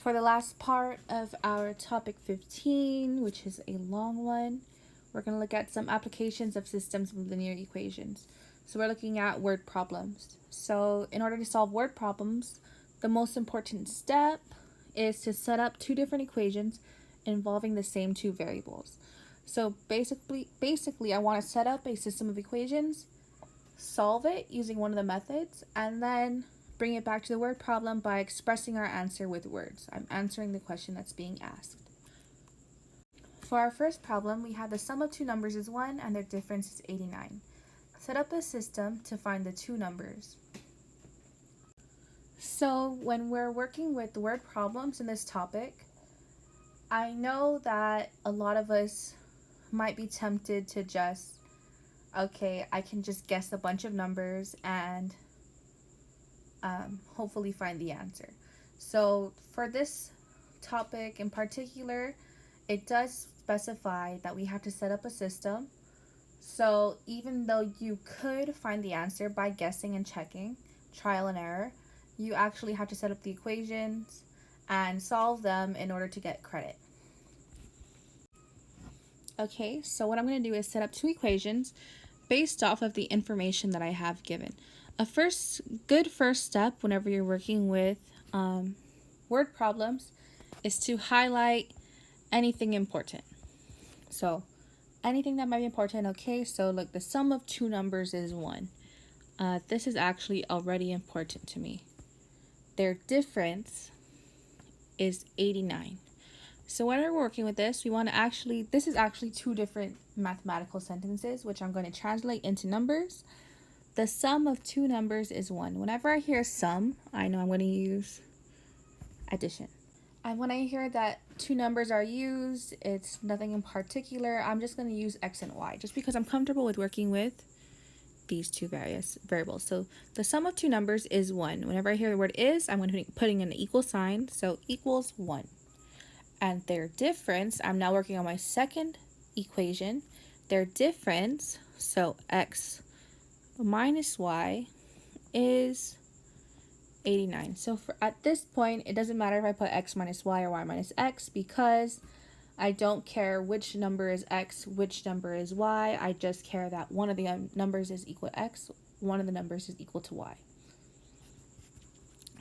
For the last part of our topic 15, which is a long one, we're going to look at some applications of systems with linear equations. So we're looking at word problems. So in order to solve word problems, the most important step is to set up two different equations involving the same two variables. So basically I want to set up a system of equations, solve it using one of the methods, and then bring it back to the word problem by expressing our answer with words. I'm answering the question that's being asked. For our first problem, we have the sum of two numbers is 1 and their difference is 89. Set up a system to find the two numbers. So when we're working with word problems in this topic, I know that a lot of us might be tempted to just, okay, I can just guess a bunch of numbers and hopefully find the answer. So for this topic in particular, it does specify that we have to set up a system. So even though you could find the answer by guessing and checking, trial and error, you actually have to set up the equations and solve them in order to get credit. Okay, so what I'm going to do is set up two equations based off of the information that I have given. A good first step whenever you're working with word problems is to highlight anything important. So anything that might be important. Okay, so look, the sum of two numbers is 1. This is actually already important to me. Their difference is 89. So when we're working with this, we want to this is actually two different mathematical sentences, which I'm going to translate into numbers. The sum of two numbers is 1. Whenever I hear sum, I know I'm going to use addition. And when I hear that two numbers are used, it's nothing in particular. I'm just going to use x and y, just because I'm comfortable with working with these two various variables. So the sum of two numbers is 1. Whenever I hear the word is, I'm going to be putting an equal sign, so equals 1. And their difference, I'm now working on my second equation. Their difference, so x minus y, is 89. So at this point, it doesn't matter if I put x minus y or y minus x, because I don't care which number is x, which number is y. I just care that one of the numbers is equal to x, one of the numbers is equal to y.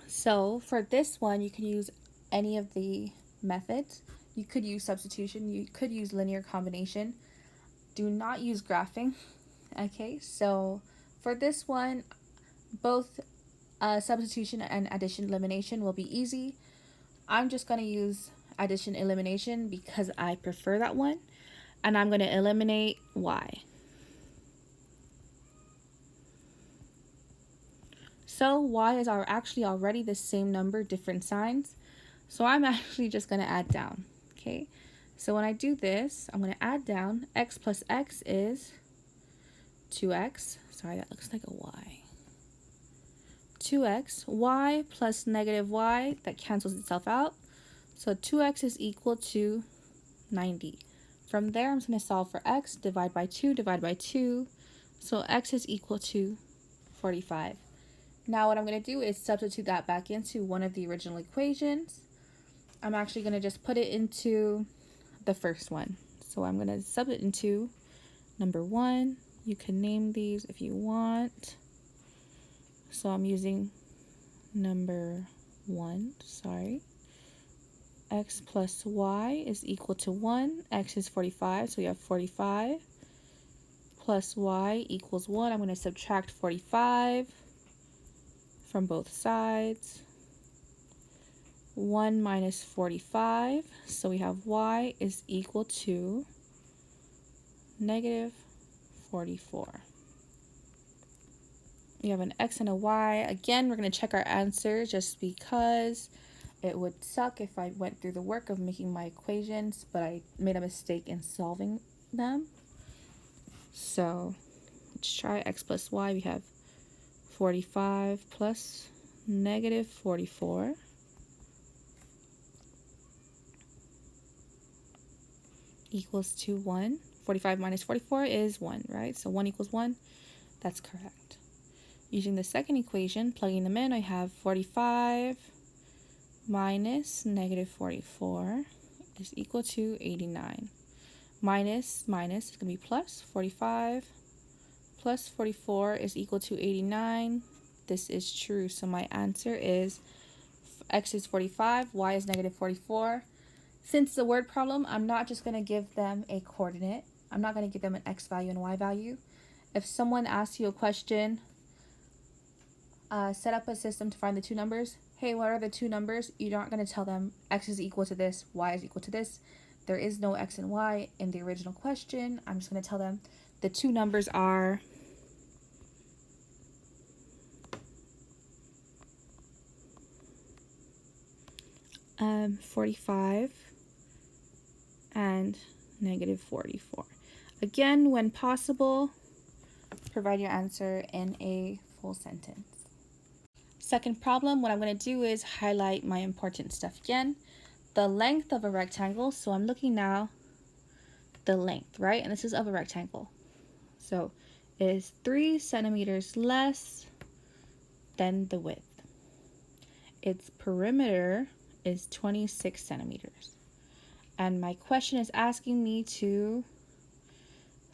So for this one, you can use any of the methods. You could use substitution, you could use linear combination. Do not use graphing. Okay, so for this one, both substitution and addition elimination will be easy. I'm just going to use addition elimination because I prefer that one, and I'm going to eliminate y. So y is actually already the same number, different signs. So I'm actually just going to add down. Okay, so when I do this, I'm going to add down. X plus x is 2x. Sorry, that looks like a y. 2x. Y plus negative y, that cancels itself out. So 2x is equal to 90. From there, I'm going to solve for x. Divide by 2, divide by 2. So x is equal to 45. Now what I'm going to do is substitute that back into one of the original equations. I'm actually going to just put it into the first one. So I'm going to sub it into number 1. You can name these if you want. So I'm using number 1, sorry. X plus y is equal to 1. X is 45, so we have 45 plus y equals 1. I'm going to subtract 45 from both sides. 1 minus 45, so we have y is equal to negative 44. We have an x and a y. Again, we're going to check our answer just because it would suck if I went through the work of making my equations, but I made a mistake in solving them. So let's try x plus y. We have 45 plus negative 44 equals to 1. 45 minus 44 is 1, right? So 1 equals 1. That's correct. Using the second equation, plugging them in, I have 45 minus negative 44 is equal to 89. Minus is going to be plus 45. Plus 44 is equal to 89. This is true. So my answer is x is 45, y is negative 44. Since it's a word problem, I'm not just going to give them a coordinate. I'm not going to give them an x value and y value. If someone asks you a question, set up a system to find the two numbers. Hey, what are the two numbers? You're not going to tell them x is equal to this, y is equal to this. There is no x and y in the original question. I'm just going to tell them the two numbers are 45 and negative 44. Again, when possible, provide your answer in a full sentence. Second problem, what I'm going to do is highlight my important stuff again. The length of a rectangle, so I'm looking now, the length, right? And this is of a rectangle. So it is 3 centimeters less than the width. Its perimeter is 26 centimeters. And my question is asking me to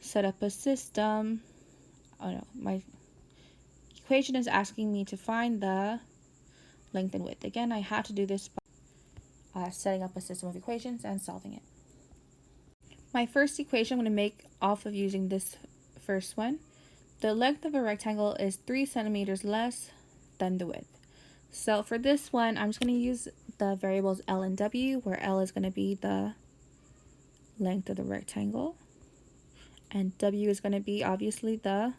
set up a system. Oh no, my equation is asking me to find the length and width. Again, I have to do this by setting up a system of equations and solving it. My first equation I'm going to make off of using this first one. The length of a rectangle is 3 centimeters less than the width. So for this one, I'm just going to use the variables L and W, where L is going to be the length of the rectangle, and W is going to be obviously the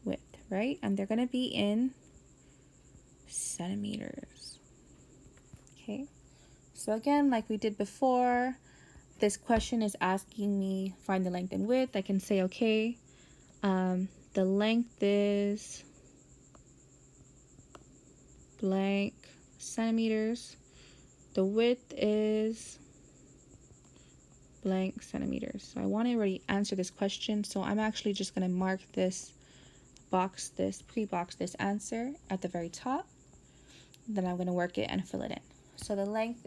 width, right? And they're going to be in centimeters. Okay, so again, like we did before, this question is asking me find the length and width. I can say, okay, the length is blank centimeters, the width is blank centimeters. So I want to already answer this question, so I'm actually just going to mark this box, pre-box this answer at the very top. Then I'm going to work it and fill it in. So the length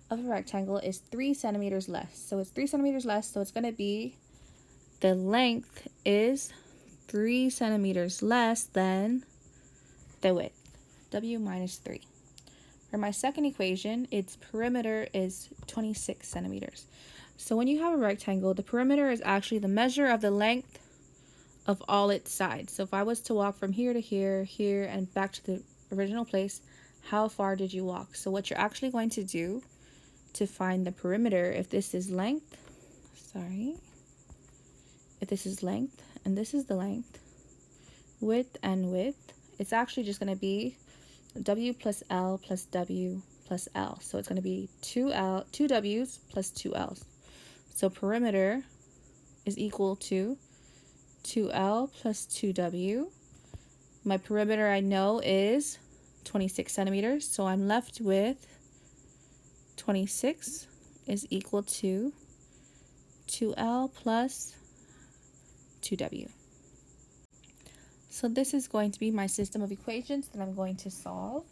of a rectangle is 3 centimeters less. So it's 3 centimeters less, so it's going to be, the length is 3 centimeters less than the width, W minus 3. For my second equation, its perimeter is 26 centimeters. So when you have a rectangle, the perimeter is actually the measure of the length of all its sides. So if I was to walk from here to here, here, and back to the original place, how far did you walk? So what you're actually going to do to find the perimeter, if this is length, if this is length, and this is the length, width and width, it's actually just going to be W plus L plus W plus L. So it's going to be 2 W's plus 2 L's. So perimeter is equal to 2L plus 2W. My perimeter I know is 26 centimeters, so I'm left with 26 is equal to 2L plus 2W. So this is going to be my system of equations that I'm going to solve.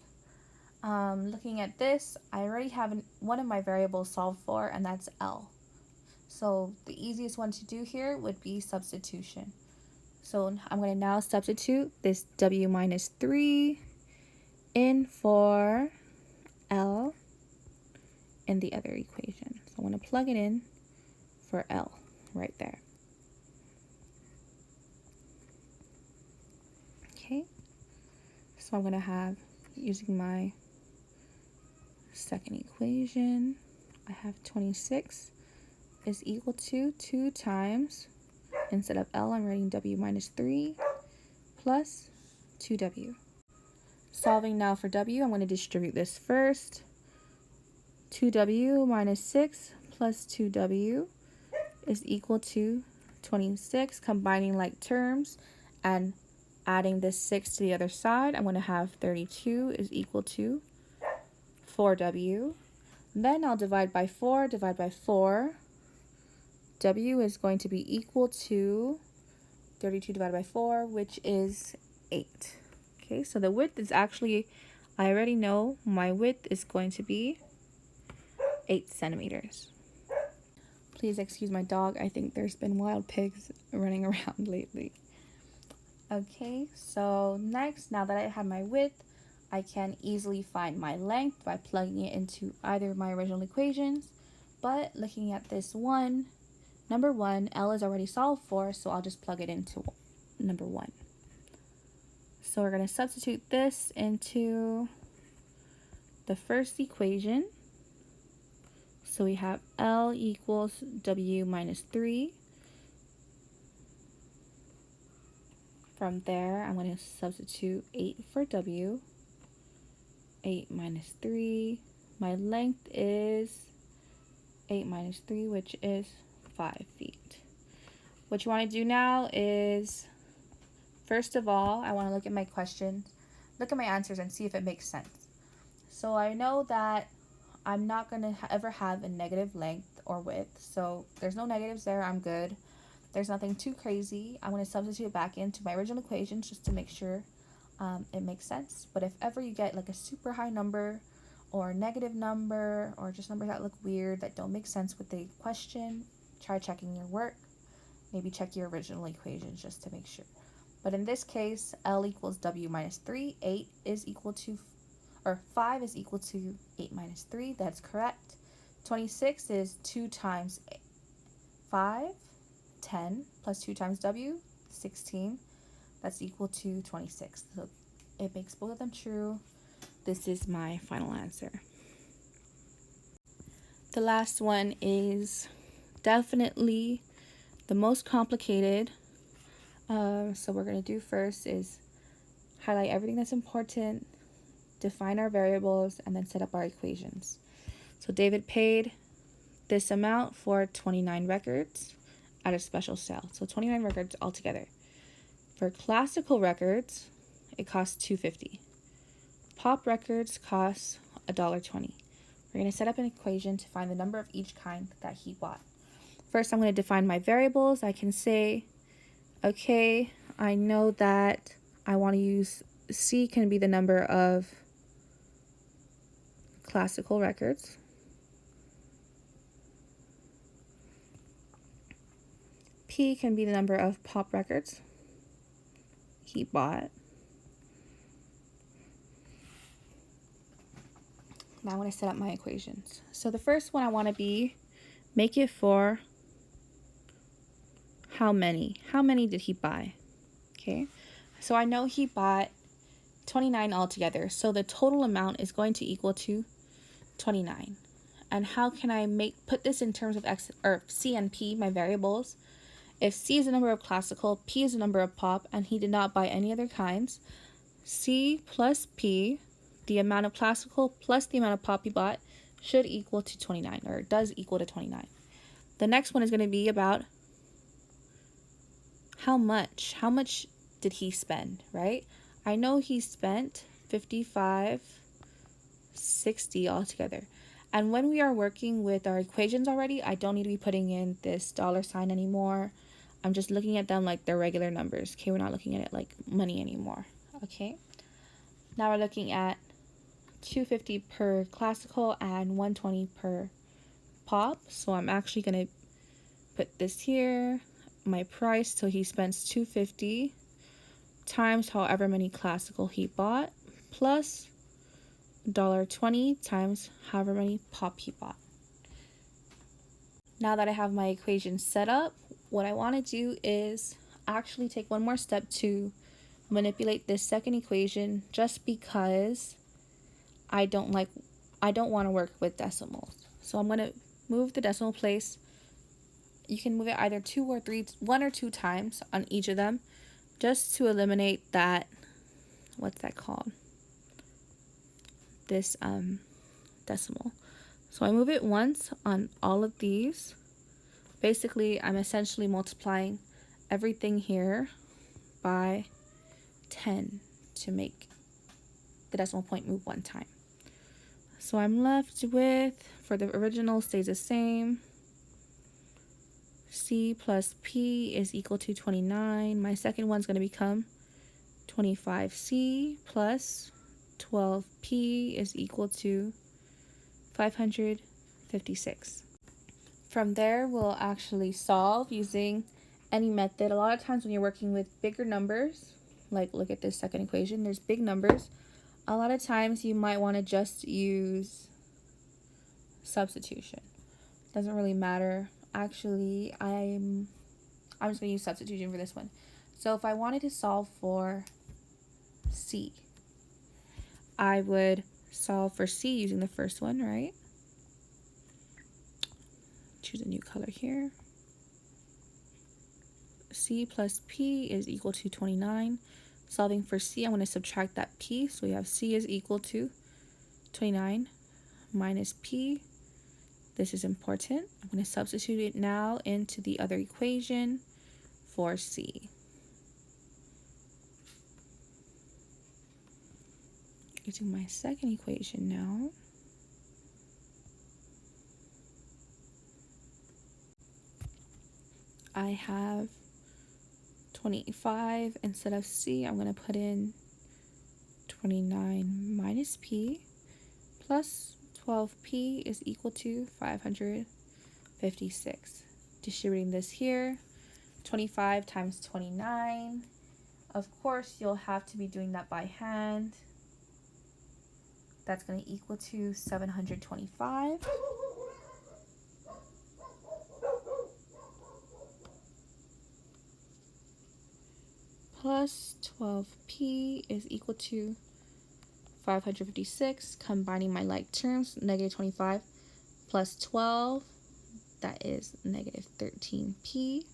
Looking at this, I already have one of my variables solved for, and that's L. So the easiest one to do here would be substitution. So I'm going to now substitute this W minus 3 in for L in the other equation. So I'm going to plug it in for L right there. Okay, so I'm going to have, using my second equation, I have 26 is equal to 2 times, instead of L, I'm writing W minus 3 plus 2W. Solving now for W, I'm going to distribute this first. 2W minus 6 plus 2W is equal to 26. Combining like terms and adding this 6 to the other side, I'm going to have 32 is equal to 4W. Then I'll divide by 4, divide by 4. W is going to be equal to 32 divided by 4, which is 8. Okay, so the width is actually I already know my width is going to be 8 centimeters. Please excuse my dog. I think there's been wild pigs running around lately. Okay, so next, now that I have my width, I can easily find my length by plugging it into either of my original equations. But looking at this one, number 1, L is already solved for, so I'll just plug it into number 1. So we're going to substitute this into the first equation. So we have L equals W minus 3. From there, I'm going to substitute 8 for W. 8 minus 3. My length is 8 minus 3, which is 5 feet. What you want to do now is, first of all, I want to look at my questions, look at my answers, and see if it makes sense. So I know that I'm not going to ever have a negative length or width, so there's no negatives there. I'm good. There's nothing too crazy. I'm going to substitute it back into my original equations just to make sure it makes sense. But if ever you get like a super high number or a negative number or just numbers that look weird, that don't make sense with the question, try checking your work. Maybe check your original equations just to make sure. But in this case, L equals W minus 3. 8 is equal to, or 5 is equal to 8 minus 3. That's correct. 26 is 2 times 5. 10 plus 2 times W, 16. That's equal to 26. So it makes both of them true. This is my final answer. The last one is definitely the most complicated. So we're going to do first is highlight everything that's important, define our variables, and then set up our equations. So David paid this amount for 29 records at a special sale. So 29 records altogether. For classical records, it costs $2.50. Pop records cost $1.20. We're going to set up an equation to find the number of each kind that he bought. First, I'm going to define my variables. I can say, okay, I know that I want to use C can be the number of classical records. P can be the number of pop records he bought. Now I want to set up my equations. So the first one I want to make it for how many. How many did he buy? Okay, so I know he bought 29 altogether. So the total amount is going to equal to 29. And how can I put this in terms of X or C and P, my variables? If C is the number of classical, P is the number of pop, and he did not buy any other kinds, C plus P, the amount of classical plus the amount of pop he bought, should equal to 29, or does equal to 29. The next one is going to be about how much. How much did he spend, right? I know he spent $55.60 altogether. And when we are working with our equations already, I don't need to be putting in this $sign anymore. I'm just looking at them like they're regular numbers. Okay, we're not looking at it like money anymore. Okay. Now we're looking at $2.50 per classical and $1.20 per pop. So I'm actually going to put this here, my price. So he spends $2.50 times however many classical he bought plus $1.20 times however many pop he bought. Now that I have my equation set up, what I want to do is actually take one more step to manipulate this second equation, just because I don't want to work with decimals. So I'm going to move the decimal place. You can move it either 1 or 2 times on each of them, just to eliminate that, what's that called? This decimal. So I move it once on all of these. Basically, I'm essentially multiplying everything here by 10 to make the decimal point move one time. So I'm left with, for the original stays the same, C plus P is equal to 29. My second one's going to become 25C plus 12p is equal to 556. From there, we'll actually solve using any method. A lot of times when you're working with bigger numbers, like look at this second equation, there's big numbers. A lot of times you might want to just use substitution. Doesn't really matter. Actually, I'm just going to use substitution for this one. So if I wanted to solve for C, I would solve for C using the first one, right? Choose a new color here. C plus P is equal to 29. Solving for C, I'm going to subtract that P. So we have C is equal to 29 minus P. This is important. I'm going to substitute it now into the other equation for C. Using my second equation now. I have 25. Instead of C, I'm going to put in 29 minus P plus 12p is equal to 556. Distributing this here, 25 times 29. Of course, you'll have to be doing that by hand. That's going to equal to 725. Plus 12p is equal to 556. Combining my like terms, negative 25 plus 12, that is negative 13p.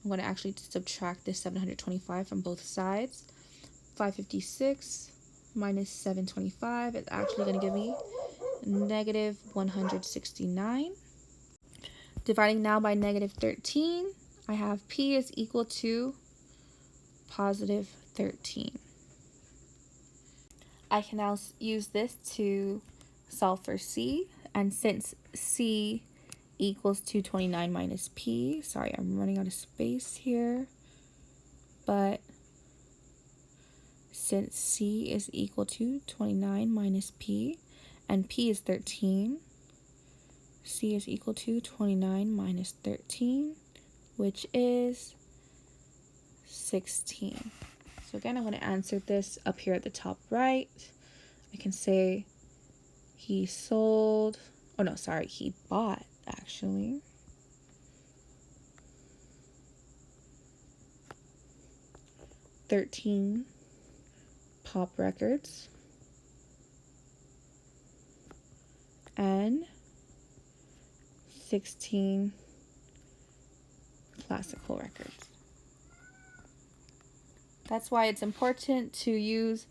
I'm going to actually subtract this 725 from both sides. 556 minus 725 is actually going to give me negative 169. Dividing now by negative 13, I have p is equal to positive 13. I can now use this to solve for C, and since C equals to 29 minus P, sorry, I'm running out of space here, but since C is equal to 29 minus P, and P is 13, C is equal to 29 minus 13, which is 16. So again, I'm going to answer this up here at the top right. I can say he sold, oh no, sorry, he bought actually. $13 pop records and 16 classical records. That's why it's important to use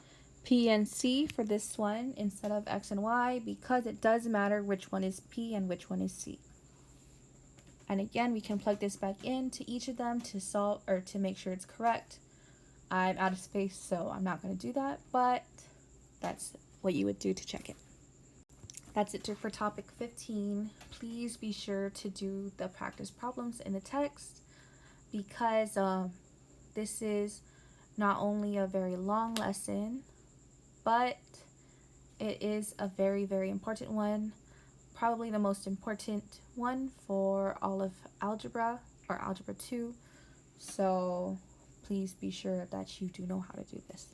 P and C for this one instead of X and Y, because it does matter which one is P and which one is C. And again, we can plug this back into each of them to solve or to make sure it's correct. I'm out of space, so I'm not going to do that, but that's what you would do to check it. That's it for topic 15. Please be sure to do the practice problems in the text, because this is not only a very long lesson, but it is a very, very important one. Probably the most important one for all of algebra or algebra 2. So please be sure that you do know how to do this.